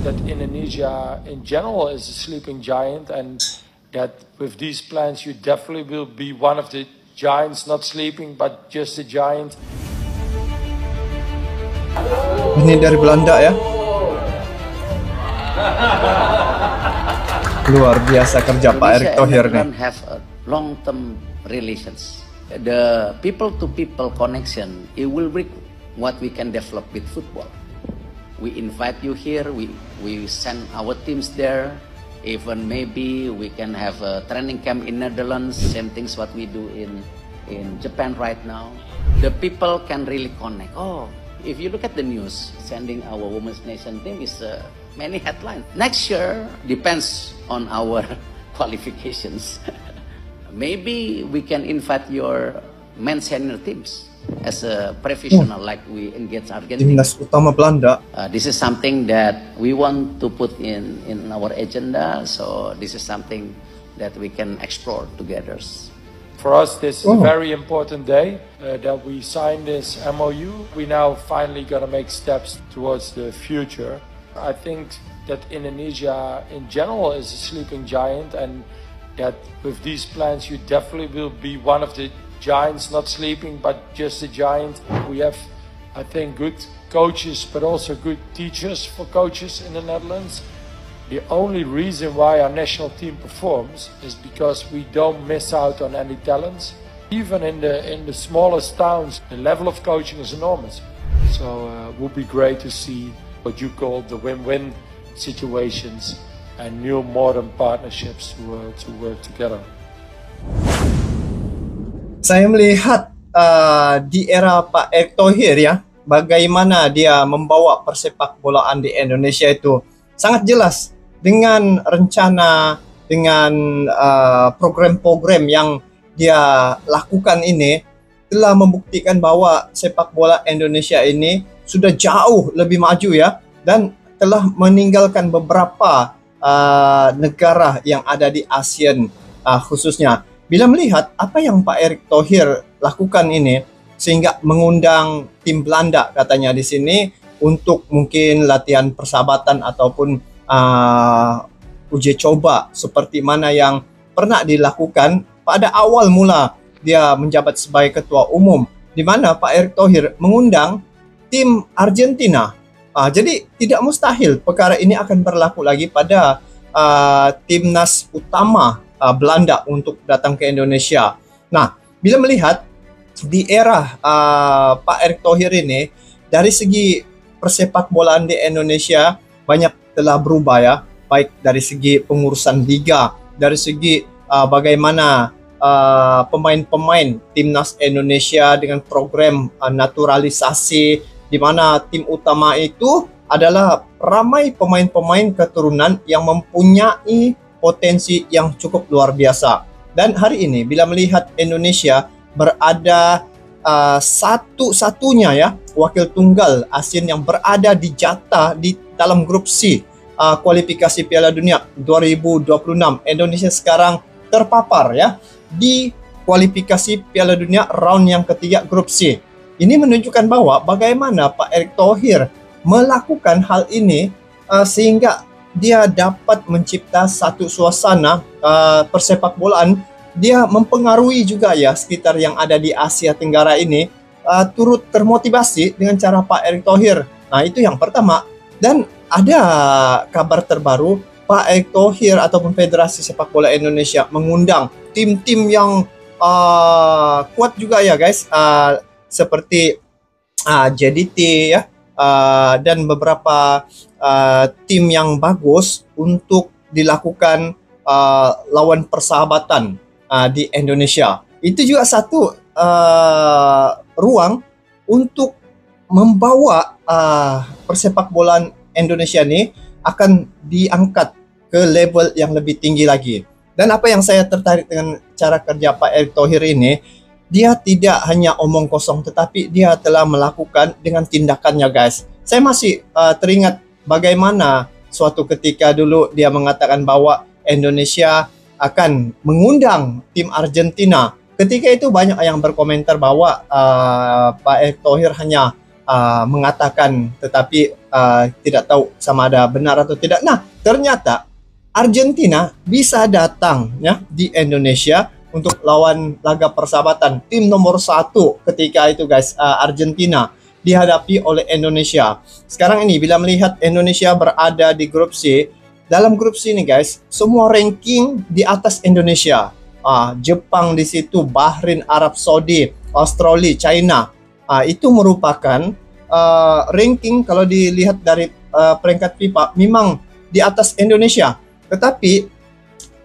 that Indonesia in general is a sleeping giant, and that with these plans you definitely will be one of the giants not sleeping but just a giant. Ini dari Belanda ya. Luar biasa kerja Pak Erick Thohir nih. Have a long-term relations. The people-to-people connection, it will bring what we can develop with football. We invite you here, we send our teams there, even maybe we can have a training camp in Netherlands, same things what we do in Japan right now. The people can really connect. Oh, if you look at the news, sending our women's nation team is many headlines. Next year, depends on our qualifications. Maybe we can invite your men's senior teams as a professional, like we engage Argentina. Timnas utama Belanda. This is something that we want to put in our agenda. So this is something that we can explore together. For us, this is a very important day that we signed this MOU. We now finally got to make steps towards the future. I think that Indonesia in general is a sleeping giant, and that with these plans you definitely will be one of the giants not sleeping but just a giant. We have, I think, good coaches but also good teachers for coaches in the Netherlands. The only reason why our national team performs is because we don't miss out on any talents. Even in the smallest towns, the level of coaching is enormous. So it would be great to see what you call the win-win situations and new modern partnerships to work together. Saya melihat di era Pak Erick Thohir ya, bagaimana dia membawa persepak bolaan di Indonesia itu sangat jelas dengan rencana, dengan program-program yang dia lakukan ini telah membuktikan bahwa sepak bola Indonesia ini sudah jauh lebih maju ya, dan telah meninggalkan beberapa negara yang ada di ASEAN khususnya. Bila melihat apa yang Pak Erick Thohir lakukan ini, sehingga mengundang tim Belanda katanya di sini untuk mungkin latihan persahabatan ataupun uji coba seperti mana yang pernah dilakukan pada awal mula dia menjabat sebagai ketua umum, di mana Pak Erick Thohir mengundang tim Argentina. Jadi tidak mustahil perkara ini akan berlaku lagi pada timnas utama Belanda untuk datang ke Indonesia. Nah, bila melihat di era Pak Erick Thohir ini, dari segi persepak bolaan di Indonesia banyak telah berubah ya, baik dari segi pengurusan liga, dari segi bagaimana pemain-pemain timnas Indonesia dengan program naturalisasi, di mana tim utama itu adalah ramai pemain-pemain keturunan yang mempunyai potensi yang cukup luar biasa. Dan hari ini bila melihat Indonesia berada satu-satunya ya wakil tunggal ASEAN yang berada di jatah di dalam grup C kualifikasi Piala Dunia 2026. Indonesia sekarang terpapar ya di kualifikasi Piala Dunia round yang ketiga grup C. Ini menunjukkan bahwa bagaimana Pak Erick Thohir melakukan hal ini sehingga dia dapat mencipta satu suasana persepak bolaan. Dia mempengaruhi juga ya sekitar yang ada di Asia Tenggara ini turut termotivasi dengan cara Pak Erick Thohir. Nah, itu yang pertama. Dan ada kabar terbaru, Pak Erick Thohir ataupun Federasi Sepak Bola Indonesia mengundang tim-tim yang kuat juga ya guys, seperti JDT ya, dan beberapa tim yang bagus untuk dilakukan lawan persahabatan di Indonesia. Itu juga satu ruang untuk membawa persepak bolaan Indonesia ini akan diangkat ke level yang lebih tinggi lagi. Dan apa yang saya tertarik dengan cara kerja Pak Erick Thohir ini, dia tidak hanya omong kosong, tetapi dia telah melakukan dengan tindakannya guys. Saya masih teringat bagaimana suatu ketika dulu dia mengatakan bahwa Indonesia akan mengundang tim Argentina. Ketika itu banyak yang berkomentar bahwa Pak Erick Thohir hanya mengatakan, tetapi tidak tahu sama ada benar atau tidak. Nah, ternyata Argentina bisa datang ya di Indonesia untuk lawan laga persahabatan tim nomor 1 ketika itu guys. Argentina dihadapi oleh Indonesia. Sekarang ini bila melihat Indonesia berada di grup C, dalam grup C ini guys, semua ranking di atas Indonesia. Jepang di situ, Bahrain, Arab Saudi, Australia, China. Itu merupakan ranking kalau dilihat dari peringkat FIFA memang di atas Indonesia. Tetapi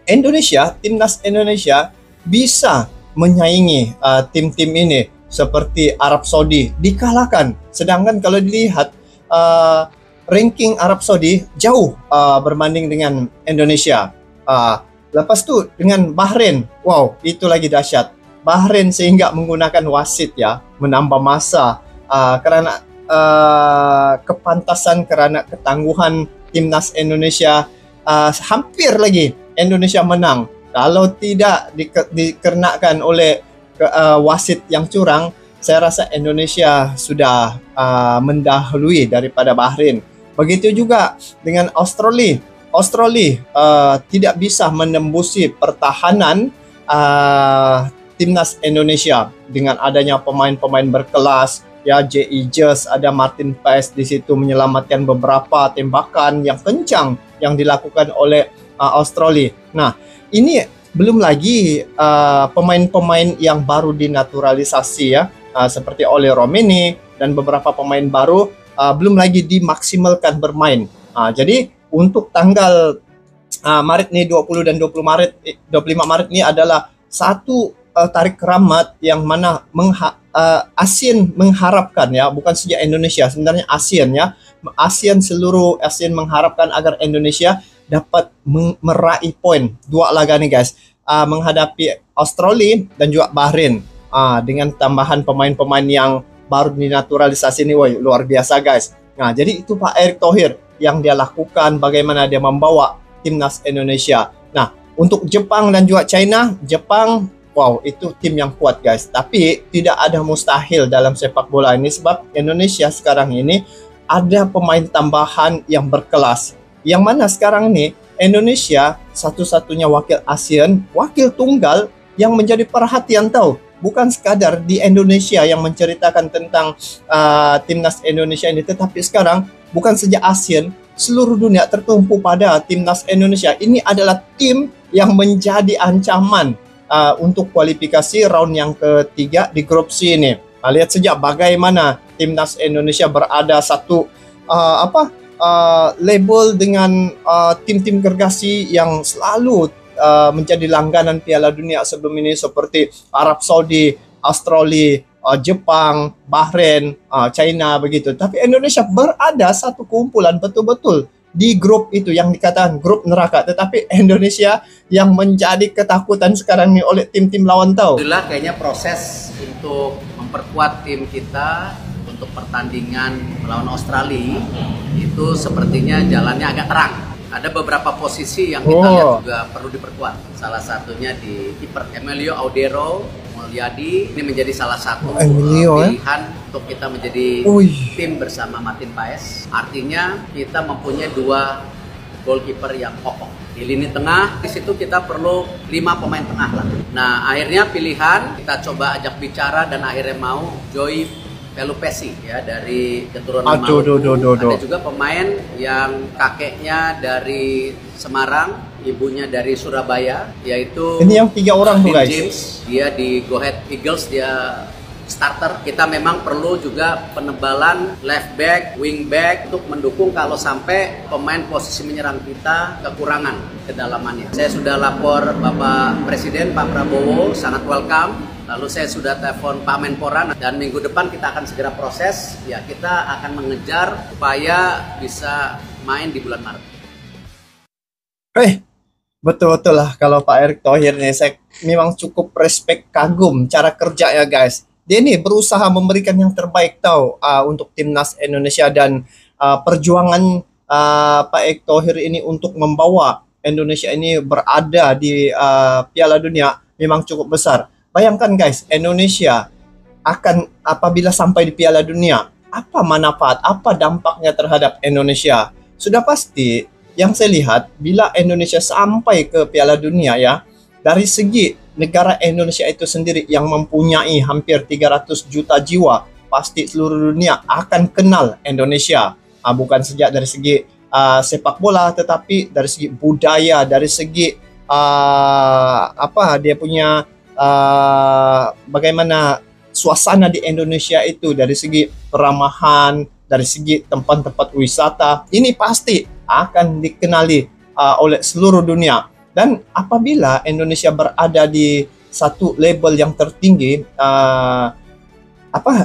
Indonesia, timnas Indonesia bisa menyaingi tim-tim ini seperti Arab Saudi, dikalahkan. Sedangkan kalau dilihat ranking Arab Saudi jauh berbanding dengan Indonesia. Lepas tu dengan Bahrain, wow, itu lagi dahsyat. Bahrain sehingga menggunakan wasit ya, menambah masa karena kepantasan, karena ketangguhan timnas Indonesia. Hampir lagi Indonesia menang. Kalau tidak dikarenakan oleh wasit yang curang, saya rasa Indonesia sudah mendahului daripada Bahrain. Begitu juga dengan Australia. Australia tidak bisa menembusi pertahanan timnas Indonesia dengan adanya pemain-pemain berkelas. Ya, J.E. Just, ada Martin Paes di situ menyelamatkan beberapa tembakan yang kencang yang dilakukan oleh Australia. Nah, ini belum lagi pemain-pemain yang baru dinaturalisasi ya, seperti Ole Romeni dan beberapa pemain baru belum lagi dimaksimalkan bermain. Jadi untuk tanggal Maret nih, 20 dan 25 Maret ini adalah satu tarik keramat yang mana ASEAN mengharapkan ya, bukan saja Indonesia, sebenarnya ASEAN ya, seluruh ASEAN mengharapkan agar Indonesia dapat meraih poin 2 laga nih guys, menghadapi Australia dan juga Bahrain, dengan tambahan pemain-pemain yang baru dinaturalisasi ini, woy, luar biasa guys. Nah, jadi itu Pak Erick Thohir yang dia lakukan, bagaimana dia membawa timnas Indonesia. Nah, untuk Jepang dan juga China, Jepang, wow, itu tim yang kuat guys. Tapi tidak ada mustahil dalam sepak bola ini, sebab Indonesia sekarang ini ada pemain tambahan yang berkelas. Yang mana sekarang ini Indonesia satu-satunya wakil ASEAN, wakil tunggal yang menjadi perhatian tahu. Bukan sekadar di Indonesia yang menceritakan tentang timnas Indonesia ini, tetapi sekarang bukan saja ASEAN, seluruh dunia tertumpu pada timnas Indonesia. Ini adalah tim yang menjadi ancaman untuk kualifikasi round yang ketiga di grup C ini. Lihat saja bagaimana timnas Indonesia berada satu label dengan tim-tim gergasi yang selalu menjadi langganan Piala Dunia sebelum ini, seperti Arab Saudi, Australia, Jepang, Bahrain, China begitu. Tapi Indonesia berada satu kumpulan betul-betul di grup itu yang dikatakan grup neraka. Tetapi Indonesia yang menjadi ketakutan sekarang ini oleh tim-tim lawan tahu. Alhamdulillah kayaknya proses untuk memperkuat tim kita untuk pertandingan melawan Australia itu sepertinya jalannya agak terang. Ada beberapa posisi yang kita lihat juga perlu diperkuat. Salah satunya di kiper Emilio Audero Mulyadi, ini menjadi salah satu pilihan untuk kita menjadi tim bersama Martin Paes. Artinya kita mempunyai 2 goalkeeper yang kokoh. Di lini tengah, di situ kita perlu 5 pemain tengah lah. Nah, akhirnya pilihan kita coba ajak bicara dan akhirnya mau Joy Pelupesi ya, dari keturunan Maluku. Ada juga pemain yang kakeknya dari Semarang, ibunya dari Surabaya, yaitu ini yang 3 orang tuh guys. James, dia di Go Ahead Eagles, dia starter. Kita memang perlu juga penebalan left back, wing back untuk mendukung kalau sampai pemain posisi menyerang kita kekurangan kedalamannya. Saya sudah lapor Bapak Presiden, Pak Prabowo, sangat welcome. Lalu saya sudah telepon Pak Menpora dan minggu depan kita akan segera proses. Ya, kita akan mengejar supaya bisa main di bulan Maret. Betul-betul lah kalau Pak Erick Thohir nih, saya memang cukup respect, kagum cara kerjanya guys. Dia nih berusaha memberikan yang terbaik tahu untuk timnas Indonesia, dan perjuangan Pak Erick Thohir ini untuk membawa Indonesia ini berada di Piala Dunia memang cukup besar. Bayangkan guys, Indonesia akan apabila sampai di Piala Dunia apa manfaat, apa dampaknya terhadap Indonesia? Sudah pasti yang saya lihat bila Indonesia sampai ke Piala Dunia ya, dari segi negara Indonesia itu sendiri yang mempunyai hampir 300 juta jiwa, pasti seluruh dunia akan kenal Indonesia. Bukan saja dari segi sepak bola, tetapi dari segi budaya, dari segi dia punya bagaimana suasana di Indonesia itu, dari segi peramahan, dari segi tempat-tempat wisata, ini pasti akan dikenali oleh seluruh dunia. Dan apabila Indonesia berada di satu label yang tertinggi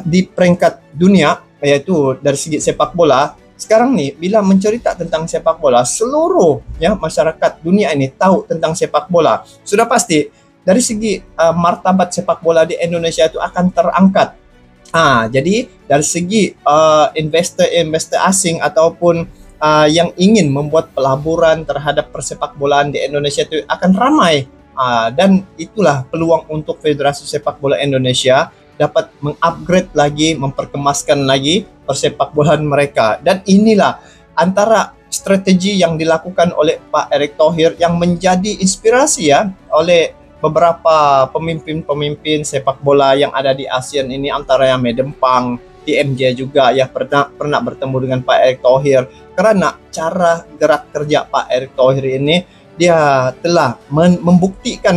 di peringkat dunia, yaitu dari segi sepak bola, sekarang nih bila mencerita tentang sepak bola, seluruh ya masyarakat dunia ini tahu tentang sepak bola. Sudah pasti dari segi martabat sepak bola di Indonesia itu akan terangkat. Jadi dari segi investor asing ataupun yang ingin membuat pelaburan terhadap persepak bolaan di Indonesia itu akan ramai. Dan itulah peluang untuk Federasi Sepak Bola Indonesia dapat mengupgrade lagi, memperkemaskan lagi persepak bolaan mereka. Dan inilah antara strategi yang dilakukan oleh Pak Erick Thohir yang menjadi inspirasi ya oleh beberapa pemimpin-pemimpin sepak bola yang ada di ASEAN ini, antara yang Medempang, TMJ juga ya pernah bertemu dengan Pak Erick Thohir, karena cara gerak kerja Pak Erick Thohir ini dia telah membuktikan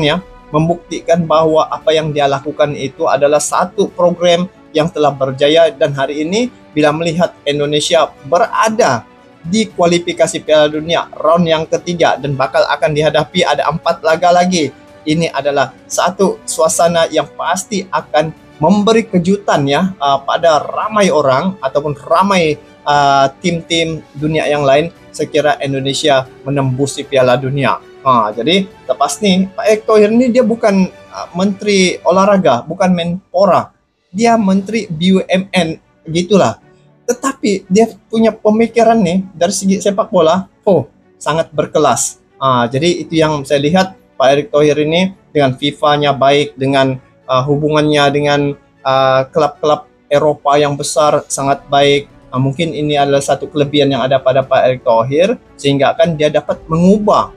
bahwa apa yang dia lakukan itu adalah satu program yang telah berjaya. Dan hari ini bila melihat Indonesia berada di kualifikasi Piala Dunia round yang ketiga dan bakal akan dihadapi ada 4 laga lagi, ini adalah satu suasana yang pasti akan memberi kejutan ya pada ramai orang ataupun ramai tim-tim dunia yang lain sekira Indonesia menembusi Piala Dunia. Jadi lepas nih Pak Erick Thohir ini dia bukan menteri olahraga, bukan Menpora, dia menteri BUMN gitulah. Tetapi dia punya pemikiran nih dari segi sepak bola, sangat berkelas. Jadi itu yang saya lihat Pak Erick Thohir ini dengan FIFA-nya baik, dengan hubungannya dengan klub-klub Eropa yang besar sangat baik. Mungkin ini adalah satu kelebihan yang ada pada Pak Erick Thohir, sehingga kan dia dapat mengubah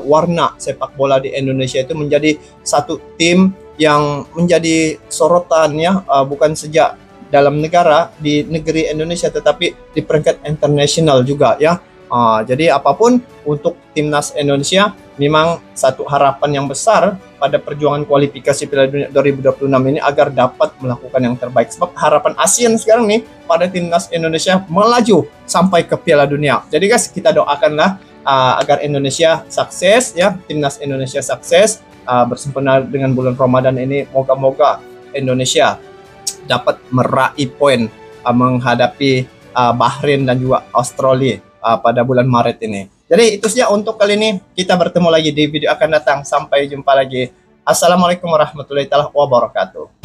warna sepak bola di Indonesia itu menjadi satu tim yang menjadi sorotan ya, bukan saja dalam negara di negeri Indonesia tetapi di peringkat internasional juga ya. Jadi apapun untuk timnas Indonesia, memang satu harapan yang besar pada perjuangan kualifikasi Piala Dunia 2026 ini agar dapat melakukan yang terbaik. Sebab harapan ASEAN sekarang nih pada timnas Indonesia melaju sampai ke Piala Dunia. Jadi guys, kita doakanlah agar Indonesia sukses ya, timnas Indonesia sukses bersempena dengan bulan Ramadan ini. Moga-moga Indonesia dapat meraih poin menghadapi Bahrain dan juga Australia pada bulan Maret ini. Jadi itu saja untuk kali ini. Kita bertemu lagi di video akan datang. Sampai jumpa lagi. Assalamualaikum warahmatullahi wabarakatuh.